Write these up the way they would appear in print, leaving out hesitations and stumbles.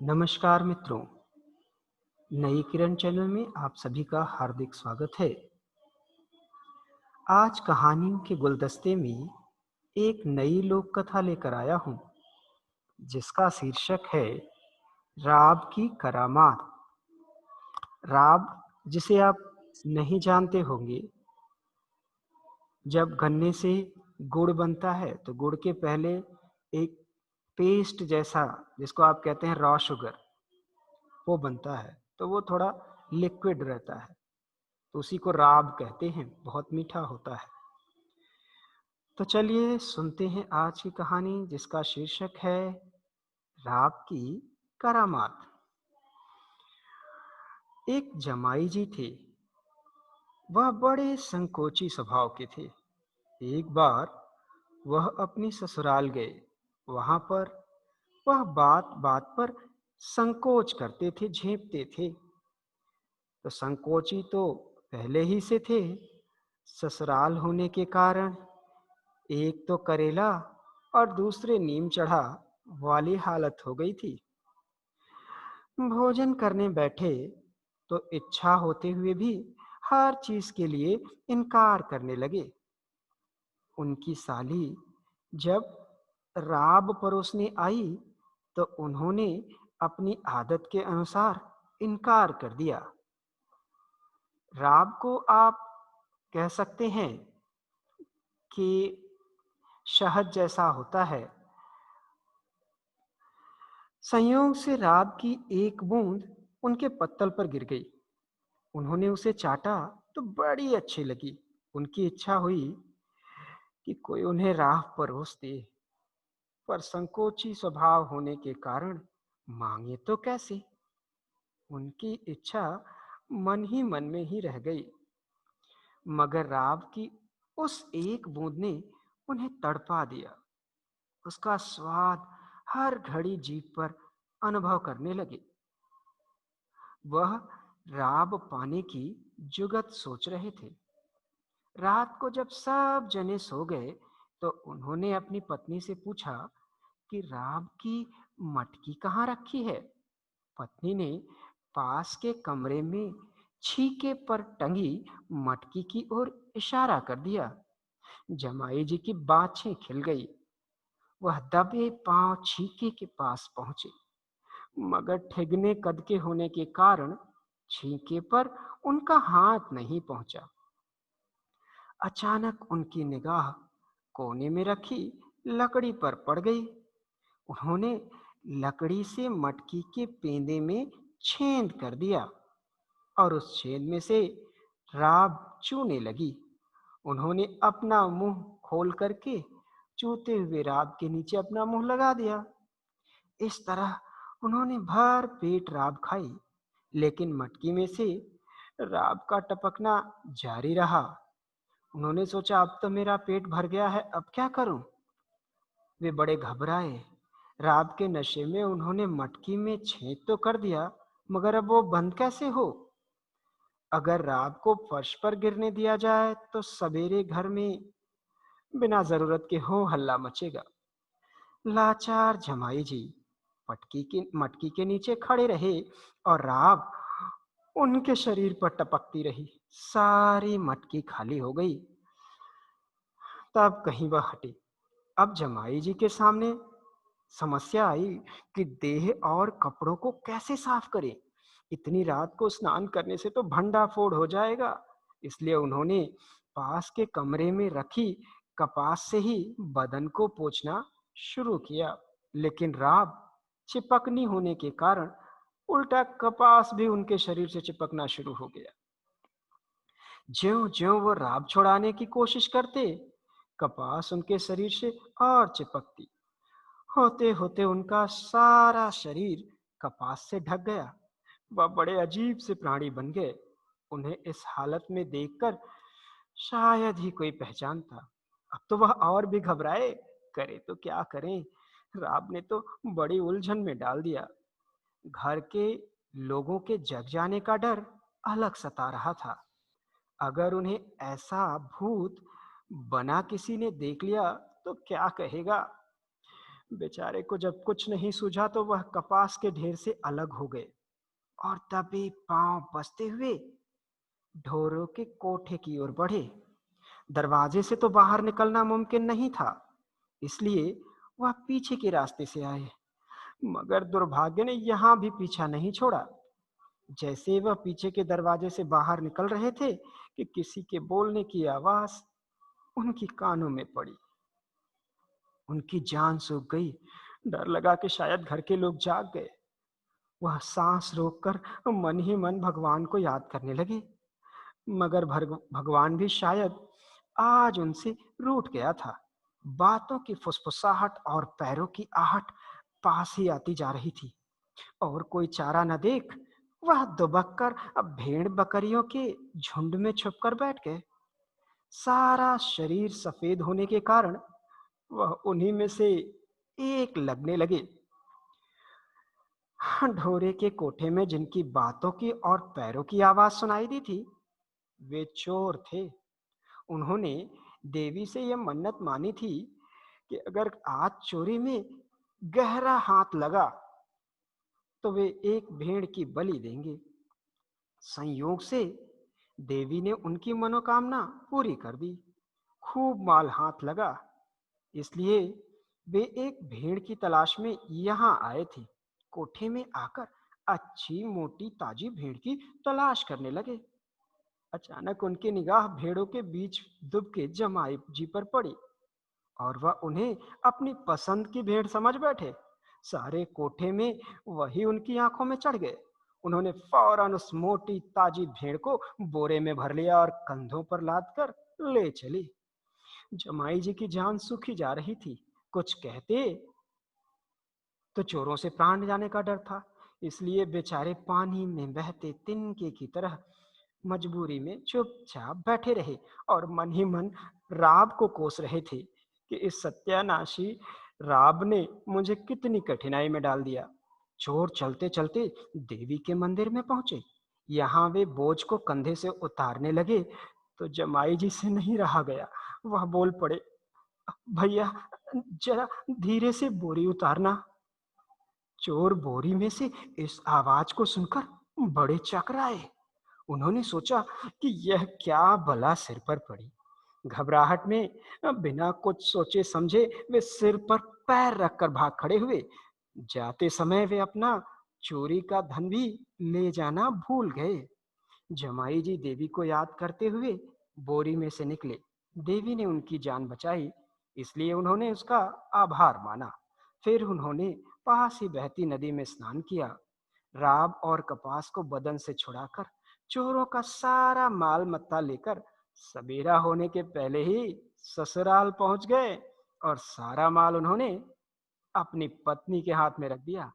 नमस्कार मित्रों, नई किरण चैनल में आप सभी का हार्दिक स्वागत है। आज कहानियों के गुलदस्ते में एक नई लोक कथा लेकर आया हूँ, जिसका शीर्षक है राब की करामात। राब, जिसे आप नहीं जानते होंगे, जब गन्ने से गुड़ बनता है तो गुड़ के पहले एक पेस्ट जैसा, जिसको आप कहते हैं रॉ शुगर, वो बनता है। तो वो थोड़ा लिक्विड रहता है, तो उसी को राब कहते हैं। बहुत मीठा होता है। तो चलिए सुनते हैं आज की कहानी, जिसका शीर्षक है राब की करामात। एक जमाई जी थे। वह बड़े संकोची स्वभाव के थे। एक बार वह अपनी ससुराल गए। वहां पर वह बात बात पर संकोच करते थे, झेपते थे। तो संकोची तो पहले ही से थे। ससुराल होने के कारण एक तो करेला और दूसरे नीम चढ़ा वाली हालत हो गई थी। भोजन करने बैठे तो इच्छा होते हुए भी हर चीज के लिए इनकार करने लगे। उनकी साली जब राब परोसने आई तो उन्होंने अपनी आदत के अनुसार इनकार कर दिया। राब को आप कह सकते हैं कि शहद जैसा होता है। संयोग से रात की एक बूंद उनके पत्तल पर गिर गई। उन्होंने उसे चाटा तो बड़ी अच्छी लगी। उनकी इच्छा हुई कि कोई उन्हें राह परोस दे, पर संकोची स्वभाव होने के कारण मांगे तो कैसे। उनकी इच्छा मन ही मन में ही रह गई। मगर राव की उस एक बूंद ने उन्हें तड़पा दिया। उसका स्वाद हर घड़ी जीभ पर अनुभव करने लगे। वह राब पाने की जुगत सोच रहे थे। रात को जब सब जने सो गए तो उन्होंने अपनी पत्नी से पूछा कि राब की मटकी कहाँ रखी है। पत्नी ने पास के कमरे में छीके पर टंगी मटकी की ओर इशारा कर दिया। जमाई जी की बाछें खिल गई। वह दबे पांव छीके के पास पहुंचे, मगर ठिगने कद के होने के कारण छींके पर उनका हाथ नहीं पहुंचा। अचानक उनकी निगाह कोने में रखी लकड़ी पर पड़ गई। उन्होंने लकड़ी से मटकी के पेंदे में छेद कर दिया और उस छेद में से राब चूने लगी। उन्होंने अपना मुंह खोल करके चूते हुए राब के नीचे अपना मुंह लगा दिया। इस तरह उन्होंने भर पेट राब खाई, लेकिन मटकी में से राब का टपकना जारी रहा। उन्होंने सोचा, अब तो मेरा पेट भर गया है, अब क्या करूं। वे बड़े घबराए। रात के नशे में उन्होंने मटकी में छेद तो कर दिया, मगर अब वो बंद कैसे हो। अगर रात को फर्श पर गिरने दिया जाए तो सवेरे घर में बिना जरूरत के हो हल्ला मचेगा। लाचार जमाई जी पटकी की मटकी के नीचे खड़े रहे और राब उनके शरीर पर टपकती रही। सारी मटकी खाली हो गई। तब कहीं वह हटी। अब जमाई जी के सामने समस्या आई कि देह और कपड़ों को कैसे साफ करें। इतनी रात को स्नान करने से तो भंडा फोड़ हो जाएगा। इसलिए उन्होंने पास के कमरे में रखी कपास से ही बदन को पोंछना शुरू किया। लेकिन राब चिपकनी होने के कारण उल्टा कपास भी उनके शरीर से चिपकना शुरू हो गया। ज्यों-ज्यों वो राब छुड़ाने की कोशिश करते, कपास उनके शरीर से और चिपकती। होते होते उनका सारा शरीर कपास से ढक गया। वह बड़े अजीब से प्राणी बन गए। उन्हें इस हालत में देखकर शायद ही कोई पहचानता। अब तो वह और भी घबराए। करे तो क्या करें। राब ने तो बड़ी उलझन में डाल दिया। घर के लोगों के जग जाने का डर अलग सता रहा था। अगर उन्हें ऐसा भूत बना किसी ने देख लिया तो क्या कहेगा। बेचारे को जब कुछ नहीं सूझा तो वह कपास के ढेर से अलग हो गए और तभी पांव बसते हुए ढोरों के कोठे की ओर बढ़े। दरवाजे से तो बाहर निकलना मुमकिन नहीं था, इसलिए वह पीछे के रास्ते से आए। मगर दुर्भाग्य ने यहां भी पीछा नहीं छोड़ा। जैसे वह पीछे के दरवाजे से बाहर निकल रहे थे कि किसी के बोलने की आवाज उनकी कानों में पड़ी। उनकी जान सूख गई। डर लगा कि शायद घर के लोग जाग गए। वह सांस रोककर मन ही मन भगवान को याद करने लगे। मगर भगवान भी शायद आज उनसे रूठ गया था। बातों की फुसफुसाहट और पैरों की आहट पास ही आती जा रही थी, और कोई चारा न देख वह दुबक कर अब भेड़ बकरियों के झुंड में छुपकर बैठ गए। सारा शरीर सफेद होने के कारण वह उन्हीं में से एक लगने लगे। ढोरे के कोठे में जिनकी बातों की और पैरों की आवाज सुनाई दी थी, वे चोर थे। उन्होंने देवी से यह मन्नत मानी थी कि अगर आज चोरी में गहरा हाथ लगा तो वे एक भेड़ की बलि देंगे। संयोग से देवी ने उनकी मनोकामना पूरी कर दी। खूब माल हाथ लगा, इसलिए वे एक भेड़ की तलाश में यहाँ आए थे। कोठे में आकर अच्छी मोटी ताजी भेड़ की तलाश करने लगे। अचानक उनकी निगाह भेड़ों के बीच दुबके जमाई जी पर पड़ी, और वह उन्हें अपनी पसंद की भेड़ समझ बैठे। सारे कोठे में वही उनकी आंखों में चढ़ गए। उन्होंने फौरन उस मोटी ताजी भेड़ को बोरे में भर लिया और कंधों पर लाद कर ले चली। जमाई जी की जान सूखी जा रही थी। कुछ कहते तो चोरों से प्राण जाने का डर था, इसलिए बेचारे पानी में बहते तिनके की तरह मजबूरी में चुपचाप बैठे रहे और मन ही मन राब को कोस रहे थे कि इस सत्यानाशी राब ने मुझे कितनी कठिनाई में डाल दिया। चोर चलते चलते देवी के मंदिर में पहुंचे। यहाँ वे बोझ को कंधे से उतारने लगे तो जमाई जी से नहीं रहा गया। वह बोल पड़े, भैया जरा धीरे से बोरी उतारना। चोर बोरी में से इस आवाज को सुनकर बड़े चकराए। उन्होंने सोचा कि यह क्या बला सिर पर पड़ी। घबराहट में बिना कुछ सोचे समझे वे सिर पर पैर रखकर भाग खड़े हुए। जाते समय वे अपना चोरी का धन भी ले जाना भूल गए। जमाई जी देवी को याद करते हुए बोरी में से निकले। देवी ने उनकी जान बचाई, इसलिए उन्होंने उसका आभार माना। फिर उन्होंने पास ही बहती नदी में स्नान किया। राब और कपास को बदन से छुड़ाकर चोरों का सारा माल मत्ता लेकर सवेरा होने के पहले ही ससुराल पहुंच गए, और सारा माल उन्होंने अपनी पत्नी के हाथ में रख दिया।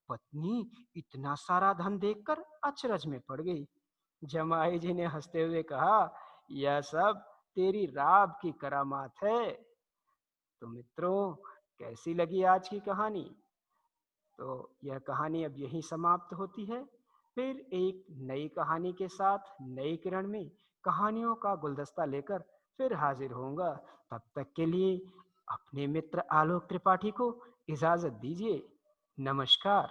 पत्नी इतना सारा धन देखकर अचरज में पड़ गई। जमाई जी ने हंसते हुए कहा, यह सब तेरी राब की करामात है। तो मित्रों, कैसी लगी आज की कहानी? तो यह कहानी अब यहीं समाप्त होती है। फिर एक नई कहानी के साथ नई किरण में कहानियों का गुलदस्ता लेकर फिर हाजिर होऊंगा। तब तक के लिए अपने मित्र आलोक त्रिपाठी को इजाजत दीजिए। नमस्कार।